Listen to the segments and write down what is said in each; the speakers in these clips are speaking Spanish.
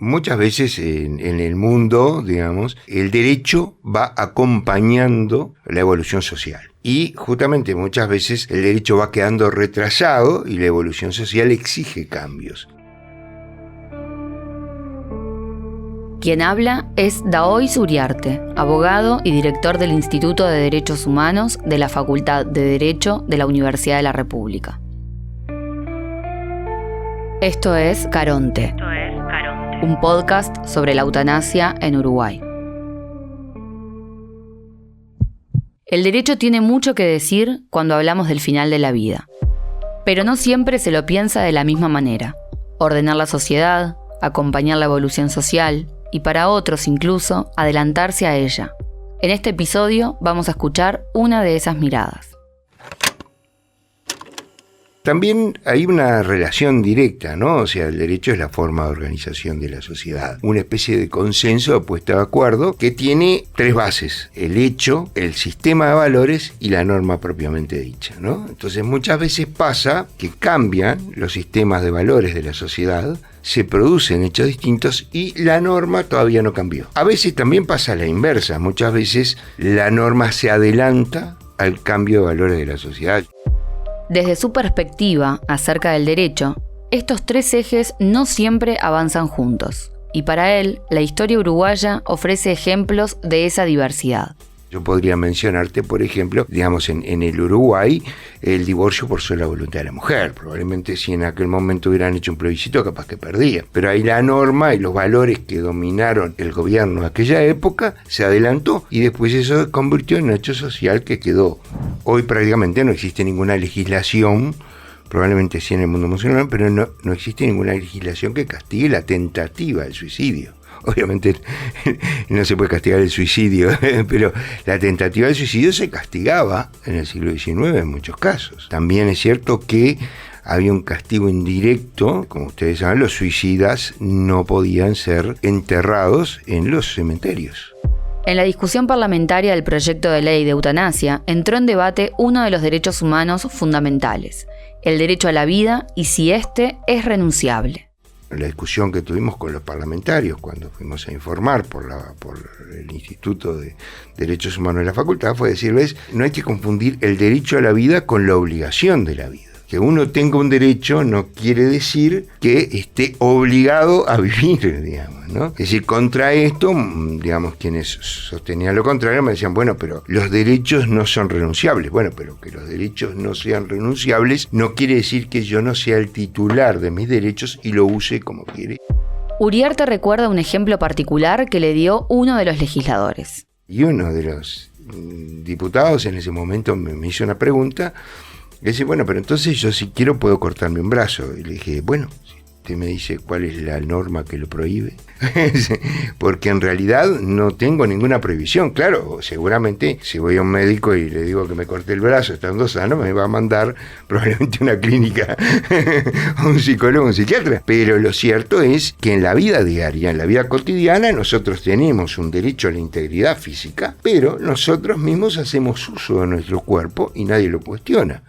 Muchas veces en el mundo, digamos, el derecho va acompañando la evolución social. Y justamente muchas veces el derecho va quedando retrasado y la evolución social exige cambios. Quien habla es Daoiz Uriarte, abogado y director del Instituto de Derechos Humanos de la Facultad de Derecho de la Universidad de la República. Esto es Caronte, un podcast sobre la eutanasia en Uruguay. El derecho tiene mucho que decir cuando hablamos del final de la vida, pero no siempre se lo piensa de la misma manera. Ordenar la sociedad, acompañar la evolución social y para otros incluso adelantarse a ella. En este episodio vamos a escuchar una de esas miradas. También hay una relación directa, ¿no? O sea, el derecho es la forma de organización de la sociedad. Una especie de consenso de puesta de acuerdo que tiene tres bases: el hecho, el sistema de valores y la norma propiamente dicha, ¿no? Entonces muchas veces pasa que cambian los sistemas de valores de la sociedad, se producen hechos distintos y la norma todavía no cambió. A veces también pasa la inversa. Muchas veces la norma se adelanta al cambio de valores de la sociedad. Desde su perspectiva acerca del derecho, estos tres ejes no siempre avanzan juntos, y para él, la historia uruguaya ofrece ejemplos de esa diversidad. Yo podría mencionarte, por ejemplo, digamos, en el Uruguay, el divorcio por sola voluntad de la mujer. Probablemente si en aquel momento hubieran hecho un plebiscito, capaz que perdía. Pero ahí la norma y los valores que dominaron el gobierno de aquella época se adelantó y después eso se convirtió en un hecho social que quedó. Hoy prácticamente no existe ninguna legislación, probablemente sí en el mundo musulmán, pero no existe ninguna legislación que castigue la tentativa del suicidio. Obviamente no se puede castigar el suicidio, pero la tentativa del suicidio se castigaba en el siglo XIX en muchos casos. También es cierto que había un castigo indirecto. Como ustedes saben, los suicidas no podían ser enterrados en los cementerios. En la discusión parlamentaria del proyecto de ley de eutanasia entró en debate uno de los derechos humanos fundamentales, el derecho a la vida y si éste es renunciable. La discusión que tuvimos con los parlamentarios cuando fuimos a informar por el Instituto de Derechos Humanos de la Facultad fue decirles: no hay que confundir el derecho a la vida con la obligación de la vida. Que uno tenga un derecho no quiere decir que esté obligado a vivir, digamos, ¿no? Es decir, contra esto, digamos, quienes sostenían lo contrario me decían: bueno, pero los derechos no son renunciables. Bueno, pero que los derechos no sean renunciables no quiere decir que yo no sea el titular de mis derechos y lo use como quiere. Uriarte recuerda un ejemplo particular que le dio uno de los legisladores. Y uno de los diputados en ese momento me hizo una pregunta. Y dice: bueno, pero entonces yo si quiero puedo cortarme un brazo. Y le dije: bueno, si usted me dice cuál es la norma que lo prohíbe. Porque en realidad no tengo ninguna prohibición. Claro, seguramente si voy a un médico y le digo que me corte el brazo estando sano, me va a mandar probablemente a una clínica, a un psicólogo, un psiquiatra. Pero lo cierto es que en la vida diaria, en la vida cotidiana, nosotros tenemos un derecho a la integridad física, pero nosotros mismos hacemos uso de nuestro cuerpo y nadie lo cuestiona.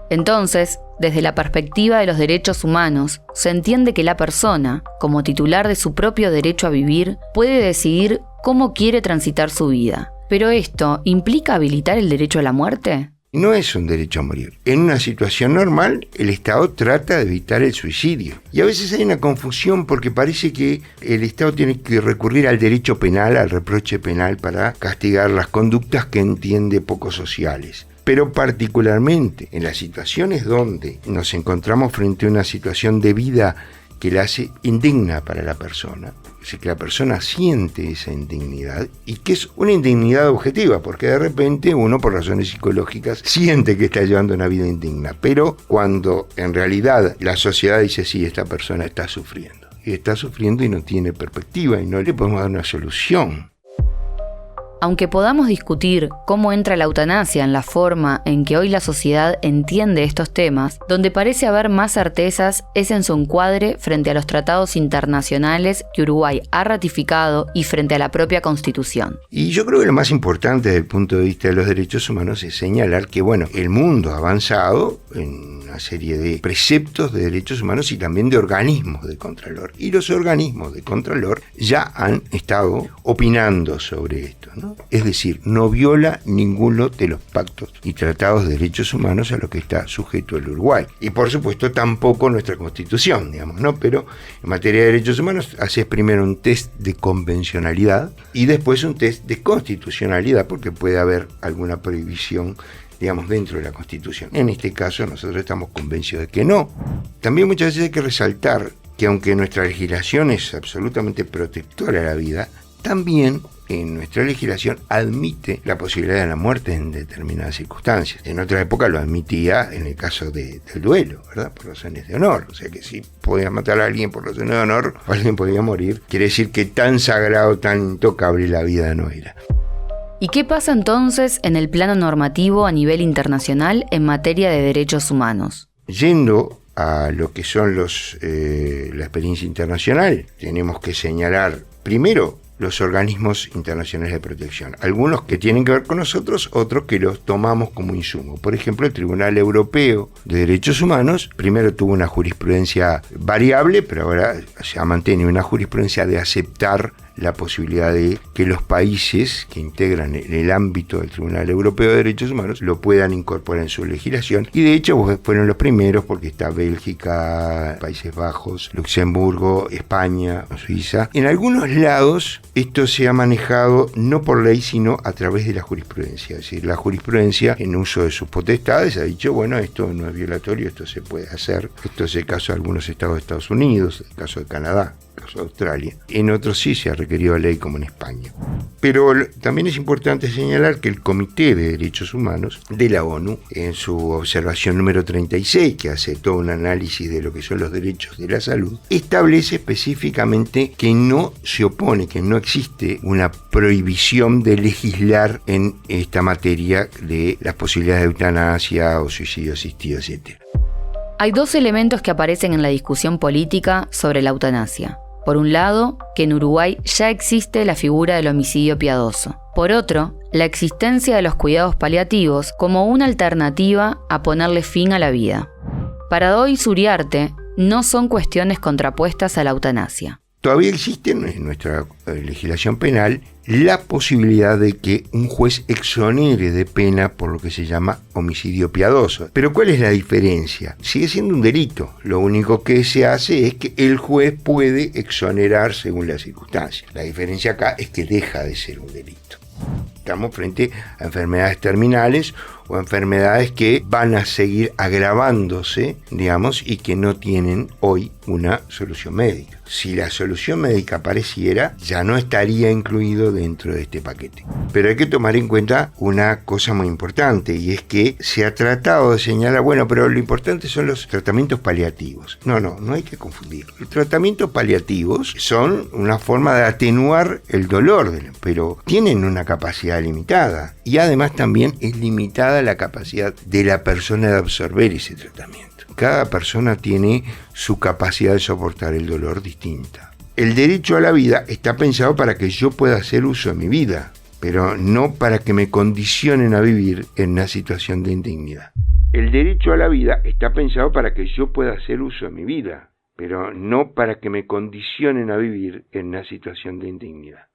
Entonces, desde la perspectiva de los derechos humanos, se entiende que la persona, como titular de su propio derecho a vivir, puede decidir cómo quiere transitar su vida. ¿Pero esto implica habilitar el derecho a la muerte? No es un derecho a morir. En una situación normal, el Estado trata de evitar el suicidio. Y a veces hay una confusión porque parece que el Estado tiene que recurrir al derecho penal, al reproche penal, para castigar las conductas que entiende poco sociales. Pero particularmente en las situaciones donde nos encontramos frente a una situación de vida que la hace indigna para la persona, es decir, que la persona siente esa indignidad y que es una indignidad objetiva, porque de repente uno por razones psicológicas siente que está llevando una vida indigna, pero cuando en realidad la sociedad dice: sí, esta persona está sufriendo y no tiene perspectiva y no le podemos dar una solución. Aunque podamos discutir cómo entra la eutanasia en la forma en que hoy la sociedad entiende estos temas, donde parece haber más certezas es en su encuadre frente a los tratados internacionales que Uruguay ha ratificado y frente a la propia Constitución. Y yo creo que lo más importante desde el punto de vista de los derechos humanos es señalar que, el mundo ha avanzado en una serie de preceptos de derechos humanos y también de organismos de Contralor. Y los organismos de Contralor ya han estado opinando sobre esto, ¿no? Es decir, no viola ninguno de los pactos y tratados de derechos humanos a los que está sujeto el Uruguay. Y por supuesto tampoco nuestra Constitución, ¿no? Pero en materia de derechos humanos haces primero un test de convencionalidad y después un test de constitucionalidad, porque puede haber alguna prohibición dentro de la Constitución. En este caso nosotros estamos convencidos de que no. También muchas veces hay que resaltar que aunque nuestra legislación es absolutamente protectora de la vida, también en nuestra legislación admite la posibilidad de la muerte en determinadas circunstancias. En otra época lo admitía en el caso del duelo, ¿verdad? Por razones de honor. O sea que si podías matar a alguien por razones de honor, o alguien podía morir, quiere decir que tan sagrado, tan intocable la vida no era. ¿Y qué pasa entonces en el plano normativo a nivel internacional en materia de derechos humanos? Yendo a lo que son la experiencia internacional, tenemos que señalar primero los organismos internacionales de protección. Algunos que tienen que ver con nosotros, otros que los tomamos como insumo. Por ejemplo, el Tribunal Europeo de Derechos Humanos primero tuvo una jurisprudencia variable, pero ahora se ha mantenido una jurisprudencia de aceptar la posibilidad de que los países que integran el ámbito del Tribunal Europeo de Derechos Humanos lo puedan incorporar en su legislación. Y de hecho fueron los primeros, porque está Bélgica, Países Bajos, Luxemburgo, España, Suiza. En algunos lados esto se ha manejado no por ley, sino a través de la jurisprudencia. Es decir, la jurisprudencia, en uso de sus potestades, ha dicho, esto no es violatorio, esto se puede hacer. Esto es el caso de algunos estados de Estados Unidos, el caso de Canadá, el caso de Australia. En otros sí se ha requerido ley, como en España. Pero también es importante señalar que el Comité de Derechos Humanos de la ONU, en su observación número 36, que hace todo un análisis de lo que son los derechos de la salud, establece específicamente que no se opone, que no existe una prohibición de legislar en esta materia de las posibilidades de eutanasia o suicidio asistido, etc. Hay dos elementos que aparecen en la discusión política sobre la eutanasia. Por un lado, que en Uruguay ya existe la figura del homicidio piadoso. Por otro, la existencia de los cuidados paliativos como una alternativa a ponerle fin a la vida. Para Dois Uriarte, no son cuestiones contrapuestas a la eutanasia. Todavía existe en nuestra legislación penal la posibilidad de que un juez exonere de pena por lo que se llama homicidio piadoso. Pero ¿cuál es la diferencia? Sigue siendo un delito. Lo único que se hace es que el juez puede exonerar según las circunstancias. La diferencia acá es que deja de ser un delito. Estamos frente a enfermedades terminales o enfermedades que van a seguir agravándose, y que no tienen hoy una solución médica. Si la solución médica apareciera, ya no estaría incluido dentro de este paquete. Pero hay que tomar en cuenta una cosa muy importante, y es que se ha tratado de señalar, pero lo importante son los tratamientos paliativos. No hay que confundir. Los tratamientos paliativos son una forma de atenuar el dolor, pero tienen una capacidad limitada. Y además también es limitada la capacidad de la persona de absorber ese tratamiento. Cada persona tiene su capacidad de soportar el dolor distinta. El derecho a la vida está pensado para que yo pueda hacer uso de mi vida, pero no para que me condicionen a vivir en una situación de indignidad. El derecho a la vida está pensado para que yo pueda hacer uso de mi vida, pero no para que me condicionen a vivir en una situación de indignidad.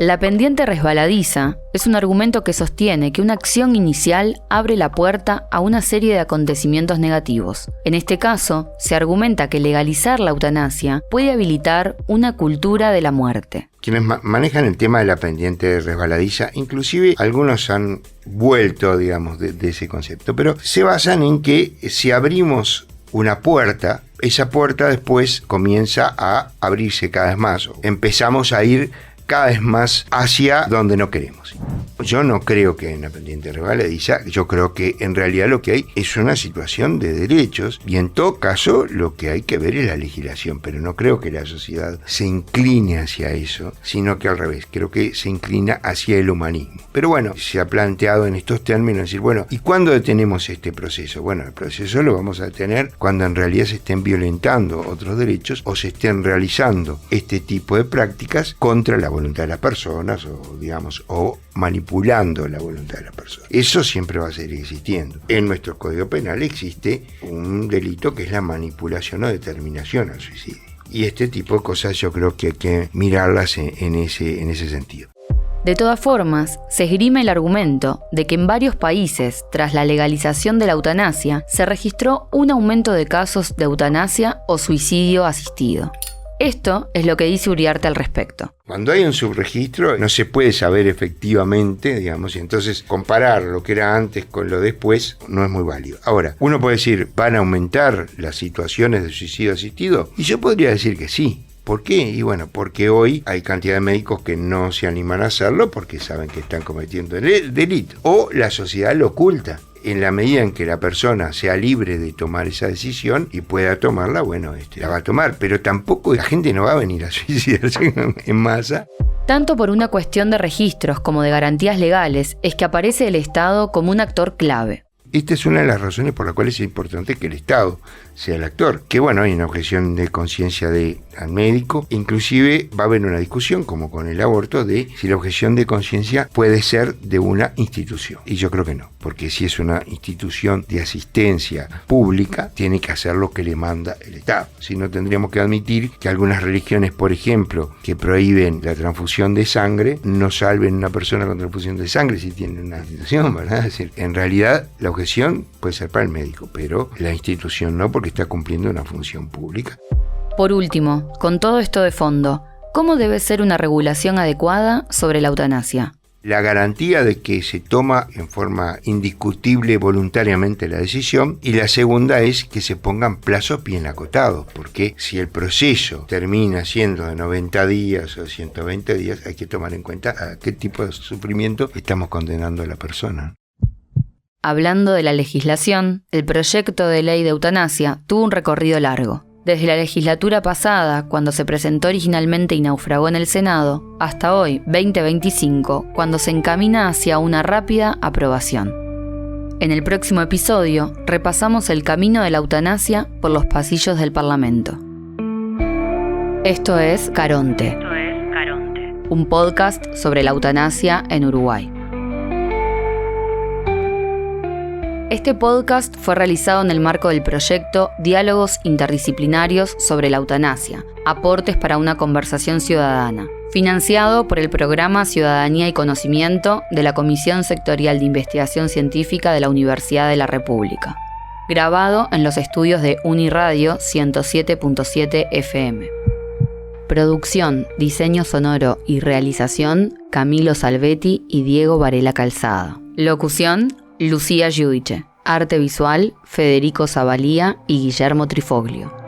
La pendiente resbaladiza es un argumento que sostiene que una acción inicial abre la puerta a una serie de acontecimientos negativos. En este caso, se argumenta que legalizar la eutanasia puede habilitar una cultura de la muerte. Quienes manejan el tema de la pendiente resbaladiza, inclusive algunos han vuelto, de ese concepto, pero se basan en que si abrimos una puerta, esa puerta después comienza a abrirse cada vez más. Empezamos a ir cada vez más hacia donde no queremos. Yo no creo que en la pendiente resbaladiza, yo creo que en realidad lo que hay es una situación de derechos y en todo caso lo que hay que ver es la legislación, pero no creo que la sociedad se incline hacia eso, sino que al revés, creo que se inclina hacia el humanismo. Pero bueno, se ha planteado en estos términos decir, bueno, ¿y cuándo detenemos este proceso? Bueno, el proceso lo vamos a detener cuando en realidad se estén violentando otros derechos o se estén realizando este tipo de prácticas contra la voluntad de las personas o manipulando la voluntad de la persona. Eso siempre va a seguir existiendo. En nuestro Código Penal existe un delito que es la manipulación o determinación al suicidio. Y este tipo de cosas yo creo que hay que mirarlas en ese sentido. De todas formas, se esgrime el argumento de que en varios países, tras la legalización de la eutanasia, se registró un aumento de casos de eutanasia o suicidio asistido. Esto es lo que dice Uriarte al respecto. Cuando hay un subregistro no se puede saber efectivamente, y entonces comparar lo que era antes con lo después no es muy válido. Ahora, uno puede decir, ¿van a aumentar las situaciones de suicidio asistido? Y yo podría decir que sí. ¿Por qué? Y bueno, porque hoy hay cantidad de médicos que no se animan a hacerlo porque saben que están cometiendo el delito. O la sociedad lo oculta. En la medida en que la persona sea libre de tomar esa decisión y pueda tomarla, bueno, la va a tomar. Pero tampoco la gente no va a venir a suicidarse en masa. Tanto por una cuestión de registros como de garantías legales, es que aparece el Estado como un actor clave. Esta es una de las razones por las cuales es importante que el Estado sea el actor. Que bueno, hay una objeción de conciencia al médico. Inclusive va a haber una discusión, como con el aborto, de si la objeción de conciencia puede ser de una institución. Y yo creo que no, porque si es una institución de asistencia pública, tiene que hacer lo que le manda el Estado. Si no, tendríamos que admitir que algunas religiones, por ejemplo, que prohíben la transfusión de sangre, no salven a una persona con transfusión de sangre si tienen una institución, ¿verdad? Es decir, en realidad la objeción puede ser para el médico, pero la institución no, porque está cumpliendo una función pública. Por último, con todo esto de fondo, ¿cómo debe ser una regulación adecuada sobre la eutanasia? La garantía de que se toma en forma indiscutible voluntariamente la decisión, y la segunda es que se pongan plazos bien acotados, porque si el proceso termina siendo de 90 días o 120 días, hay que tomar en cuenta a qué tipo de sufrimiento estamos condenando a la persona. Hablando de la legislación, el proyecto de ley de eutanasia tuvo un recorrido largo. Desde la legislatura pasada, cuando se presentó originalmente y naufragó en el Senado, hasta hoy, 2025, cuando se encamina hacia una rápida aprobación. En el próximo episodio, repasamos el camino de la eutanasia por los pasillos del Parlamento. Esto es Caronte, un podcast sobre la eutanasia en Uruguay. Este podcast fue realizado en el marco del proyecto Diálogos Interdisciplinarios sobre la Eutanasia, aportes para una conversación ciudadana, financiado por el Programa Ciudadanía y Conocimiento de la Comisión Sectorial de Investigación Científica de la Universidad de la República. Grabado en los estudios de Uniradio 107.7 FM. Producción, diseño sonoro y realización, Camilo Salvetti y Diego Varela Calzada. Locución, Lucía Giudice. Arte visual, Federico Zavalía y Guillermo Trifoglio.